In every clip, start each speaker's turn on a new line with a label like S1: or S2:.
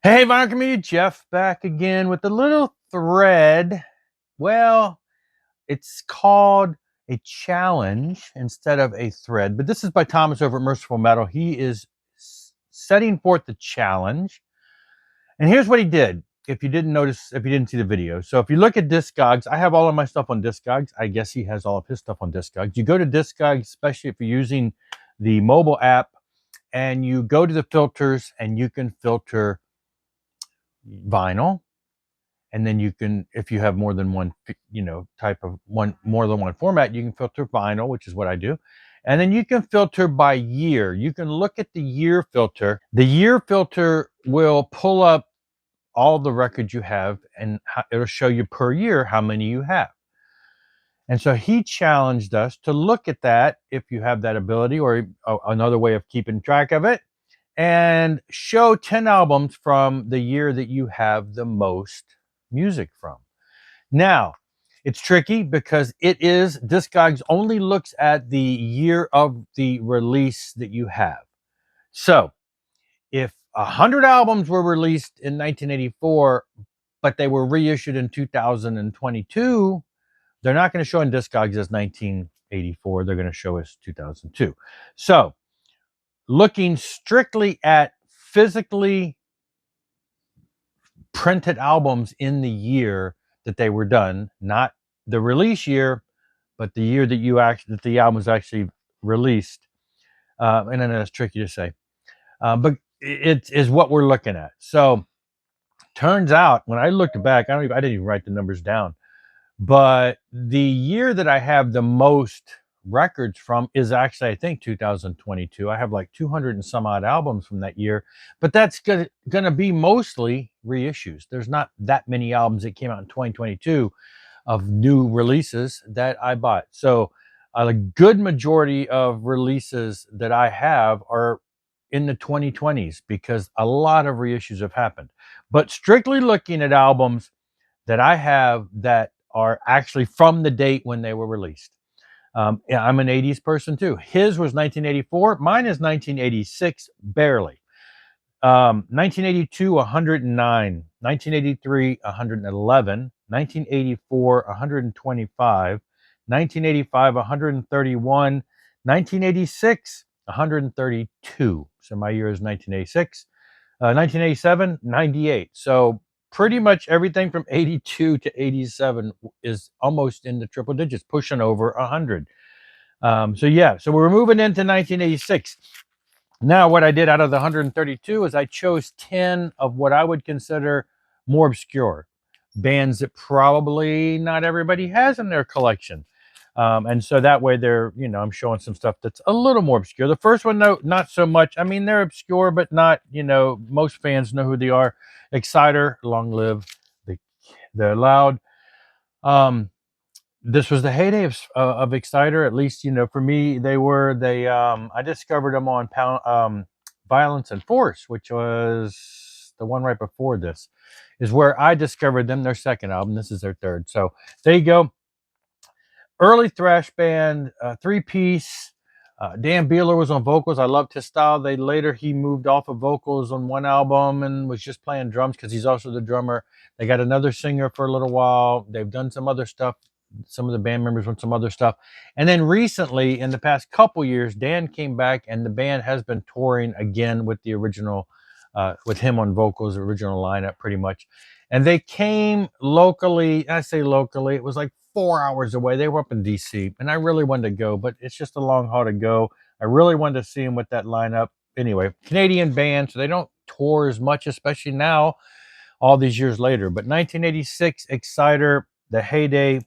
S1: Hey, vinyl community, Jeff back again with a little thread. Well, it's called a challenge instead of a thread, but this is by Thomas over at Merciful Metal. He is setting forth the challenge. And here's what he did. If you didn't notice, if you didn't see the video. So if you look at Discogs, I have all of my stuff on Discogs. I guess he has all of his stuff on Discogs. You go to Discogs, especially if you're using the mobile app, and you go to the filters and you can filter vinyl, and then you can, if you have more than one type of more than one format, you can filter vinyl, which is what I do. And then you can filter by year. You can look at the year filter. The year filter will pull up all the records you have, and it'll show you per year how many you have. And so he challenged us to look at that, if you have that ability, or another way of keeping track of it, and show 10 albums from the year that you have the most music from. Now, it's tricky because Discogs only looks at the year of the release that you have. So if 100 albums were released in 1984, but they were reissued in 2022, they're not going to show in Discogs as 1984. They're going to show as 2002. So looking strictly at physically printed albums in the year that they were done, not the release year, but the year that the album was actually released. And then it's tricky to say, but it is what we're looking at. So turns out when I looked back, I didn't even write the numbers down, but the year that I have the most records from is actually, I think, 2022. I have like 200 and some odd albums from that year, but that's gonna be mostly reissues. There's not that many albums that came out in 2022 of new releases that I bought. So a good majority of releases that I have are in the 2020s because a lot of reissues have happened. But strictly looking at albums that I have that are actually from the date when they were released. Yeah, I'm an 80s person too. His was 1984. Mine is 1986, barely. 1982, 109. 1983, 111. 1984, 125. 1985, 131. 1986, 132. So my year is 1986. 1987, 98. So pretty much everything from 82 to 87 is almost in the triple digits, pushing over 100. So yeah, so we're moving into 1986. Now, what I did out of the 132 is I chose 10 of what I would consider more obscure bands that probably not everybody has in their collection. And so that way I'm showing some stuff that's a little more obscure. The first one, though, not so much. I mean, they're obscure, but not, most fans know who they are. Exciter, long live the loud. This was the heyday of Exciter, at least, for me. I discovered them on Violence and Force, which was the one right before this, is where I discovered them. Their second album. This is their third. So there you go. Early thrash band, three-piece. Dan Beeler was on vocals. I loved his style. He moved off of vocals on one album and was just playing drums because he's also the drummer. They got another singer for a little while. They've done some other stuff. Some of the band members went some other stuff. And then recently, in the past couple years, Dan came back and the band has been touring again with the original, with him on vocals, original lineup pretty much. And they came locally. I say locally, it was like 4 hours away. They were up in DC, and I really wanted to go, but it's just a long haul to go. I really wanted to see them with that lineup. Anyway, Canadian band, so they don't tour as much, especially now, all these years later. But 1986, Exciter, the heyday.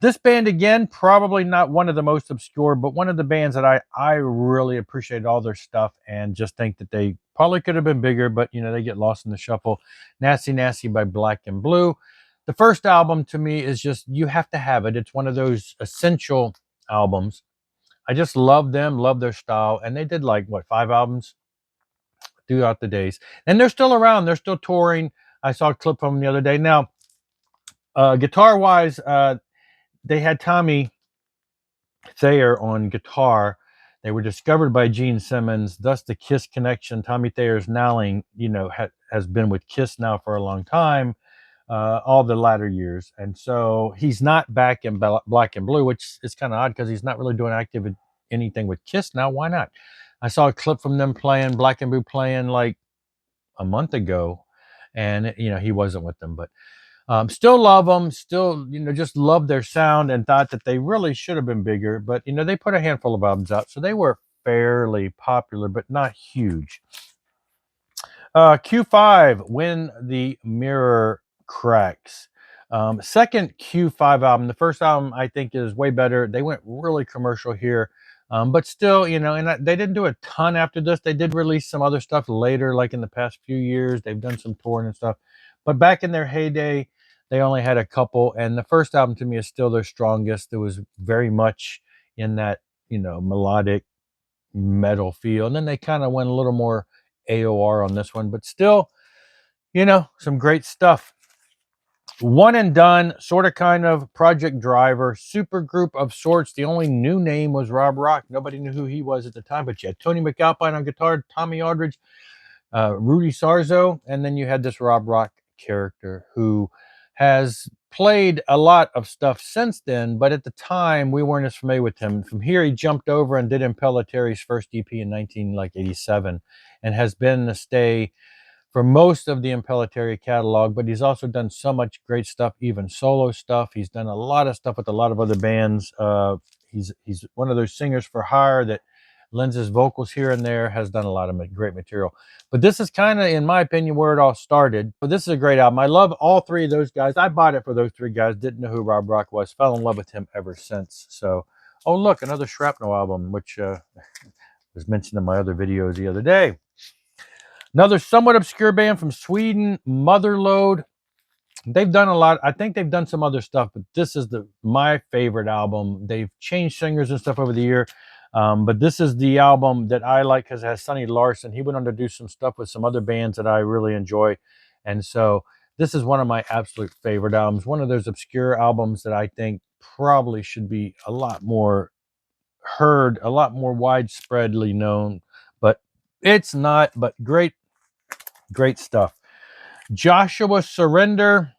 S1: This band, again, probably not one of the most obscure, but one of the bands that I really appreciate all their stuff and just think that they probably could have been bigger, but, they get lost in the shuffle. Nasty Nasty by Black and Blue. The first album to me is just, you have to have it. It's one of those essential albums. I just love them, love their style. And they did 5 albums throughout the days. And they're still around. They're still touring. I saw a clip from them the other day. Now, guitar-wise, they had Tommy Thayer on guitar. They were discovered by Gene Simmons, thus the Kiss connection. Tommy Thayer's nowing, has been with Kiss now for a long time, all the latter years. And so he's not back in Black and Blue, which is kind of odd because he's not really doing anything with Kiss now. Why not? I saw a clip from them playing Black and Blue playing like a month ago, and he wasn't with them, but still love them, still just love their sound, and thought that they really should have been bigger. But they put a handful of albums out, so they were fairly popular, but not huge. Q5, When the Mirror Cracks. Second Q5 album. The first album I think is way better. They went really commercial here, but still, and they didn't do a ton after this. They did release some other stuff later, like in the past few years. They've done some touring and stuff, but back in their heyday, they only had a couple. And the first album to me is still their strongest. It was very much in that melodic metal feel, and then they kind of went a little more AOR on this one, but still, some great stuff. One and Done, sort of kind of Project Driver, super group of sorts. The only new name was Rob Rock. Nobody knew who he was at the time, but you had Tony McAlpine on guitar, Tommy Aldridge, Rudy Sarzo, and then you had this Rob Rock character who has played a lot of stuff since then, but at the time we weren't as familiar with him. From here, he jumped over and did Impelliteri's first EP in 1987, and has been the stay for most of the Impellitteri catalog. But he's also done so much great stuff, even solo stuff. He's done a lot of stuff with a lot of other bands. He's one of those singers for hire that lends his vocals here and there, has done a lot of great material. But this is kind of, in my opinion, where it all started. But this is a great album. I love all three of those guys. I bought it for those three guys. Didn't know who Rob Rock was. Fell in love with him ever since. So, oh, look, another Shrapnel album, which was mentioned in my other videos the other day. Another somewhat obscure band from Sweden, Motherlode. They've done a lot. I think they've done some other stuff, but this is my favorite album. They've changed singers and stuff over the year. But this is the album that I like because it has Sonny Larson. He went on to do some stuff with some other bands that I really enjoy. And so this is one of my absolute favorite albums. One of those obscure albums that I think probably should be a lot more heard, a lot more widespreadly known. But it's not, but great stuff. Joshua Surrender,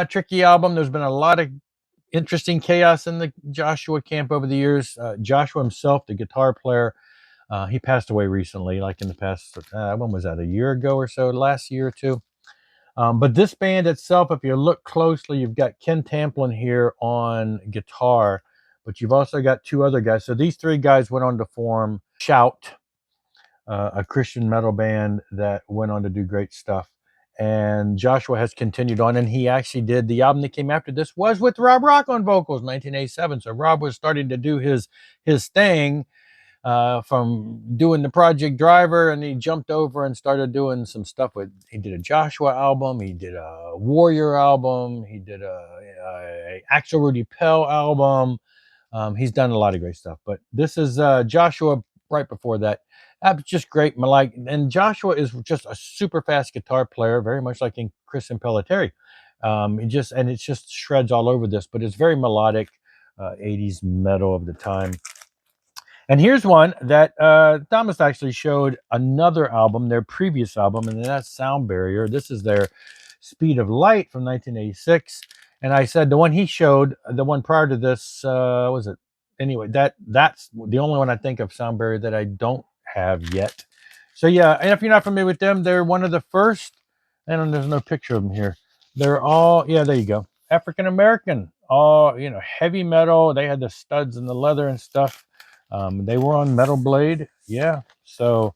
S1: tricky album. There's been a lot of interesting chaos in the Joshua camp over the years. Joshua himself, the guitar player, he passed away recently, like in the past, when was that, a year ago or so, last year or two. But this band itself, if you look closely, you've got Ken Tamplin here on guitar, but you've also got two other guys. So these three guys went on to form Shout, a Christian metal band that went on to do great stuff. And Joshua has continued on, and he actually did the album that came after this was with Rob Rock on vocals, 1987. So Rob was starting to do his thing from doing the Project Driver, and he jumped over and started doing some stuff he did a Joshua album, he did a Warrior album, he did a Axel Rudy Pell album. He's done a lot of great stuff, but this is Joshua right before that. Just great. And Joshua is just a super fast guitar player, very much like in Chris Impellitteri. It just shreds all over this, but it's very melodic, 80s metal of the time. And here's one that Thomas actually showed another album, their previous album, and that's Sound Barrier. This is their Speed of Light from 1986. And I said the one he showed, the one prior to this, was it? Anyway, that's the only one I think of Sound Barrier that I don't have yet. So yeah, and if you're not familiar with them, they're one of the first, and there's no picture of them here. They're all, yeah, there you go, African American, all heavy metal. They had the studs and the leather and stuff. They were on Metal Blade, yeah. So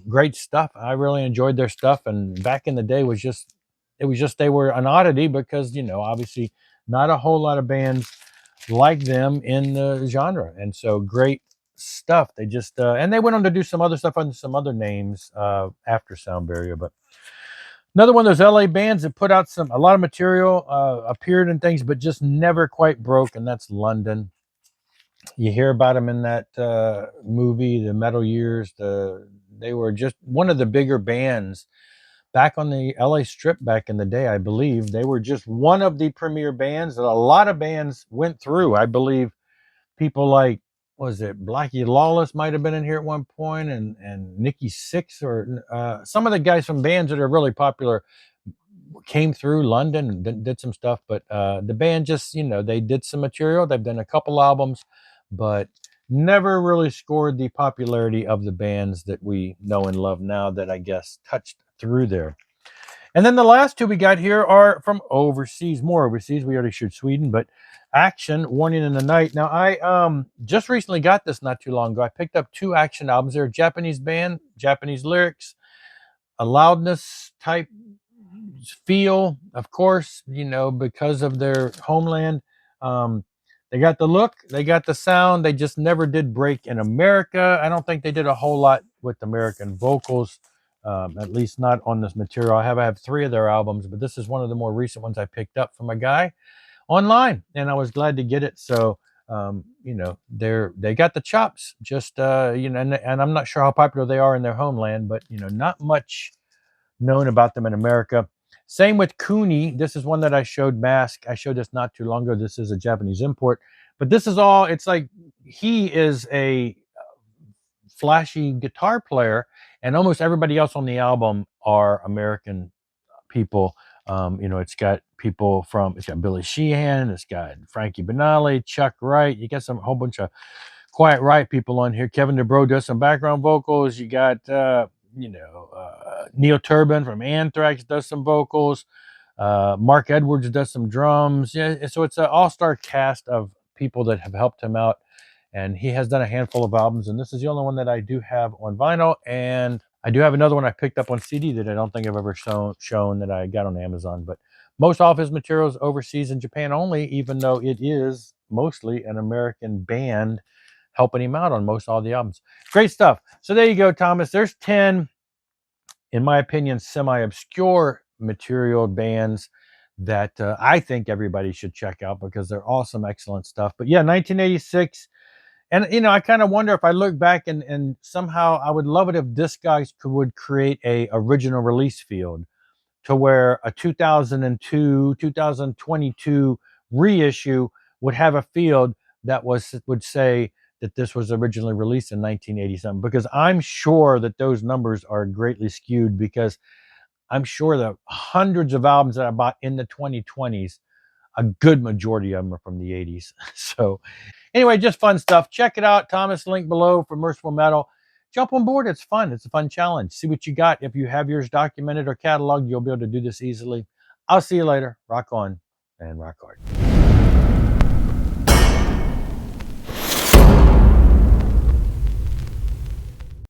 S1: great stuff. I really enjoyed their stuff, and back in the day was just they were an oddity because obviously not a whole lot of bands like them in the genre, and so great stuff. They just and they went on to do some other stuff under some other names after Sound Barrier. But another one of those LA bands that put out a lot of material, appeared in things, but just never quite broke, and that's London. You hear about them in that movie, The Metal Years. They were just one of the bigger bands back on the LA Strip back in the day, I believe. They were just one of the premier bands that a lot of bands went through. I believe people like was it Blackie Lawless might have been in here at one point, and Nikki Sixx, or some of the guys from bands that are really popular came through London and did some stuff. But the band just, they did some material. They've done a couple albums, but never really scored the popularity of the bands that we know and love now that I guess touched through there. And then the last two we got here are from overseas, more overseas. We already showed Sweden, but Action, Warning in the Night. Now, I just recently got this not too long ago. I picked up two Action albums. They're a Japanese band, Japanese lyrics, a loudness type feel, of course, because of their homeland. They got the look, they got the sound. They just never did break in America. I don't think they did a whole lot with American vocals, at least not on this material. I have three of their albums, but this is one of the more recent ones I picked up from a guy online, and I was glad to get it. So, they got the chops. Just and I'm not sure how popular they are in their homeland, but not much known about them in America. Same with Kuni. This is one that I showed, Masque. I showed this not too long ago. This is a Japanese import, but this is all, it's like he is a flashy guitar player, and almost everybody else on the album are American people. It's got people it's got Billy Sheehan, it's got Frankie Banali, Chuck Wright. You got a whole bunch of Quiet Riot people on here. Kevin DeBro does some background vocals. You got, Neil Turbin from Anthrax does some vocals. Mark Edwards does some drums. Yeah, so it's an all-star cast of people that have helped him out. And he has done a handful of albums, and this is the only one that I do have on vinyl. And I do have another one I picked up on CD that I don't think I've ever shown that I got on Amazon. But most all of his materials overseas in Japan only, even though it is mostly an American band helping him out on most all the albums. Great stuff. So there you go, Thomas. There's 10, in my opinion, semi-obscure material bands that I think everybody should check out because they're awesome, excellent stuff. But yeah, 1986. And, I kind of wonder if I look back and somehow I would love it if disc guys would create a original release field to where a 2002, 2022 reissue would have a field that would say that this was originally released in 1980 something, because I'm sure that those numbers are greatly skewed, because I'm sure that hundreds of albums that I bought in the 2020s, a good majority of them are from the 80s. So anyway, just fun stuff. Check it out. Thomas, link below for Merciful Metal. Jump on board. It's fun. It's a fun challenge. See what you got. If you have yours documented or cataloged, you'll be able to do this easily. I'll see you later. Rock on and rock hard.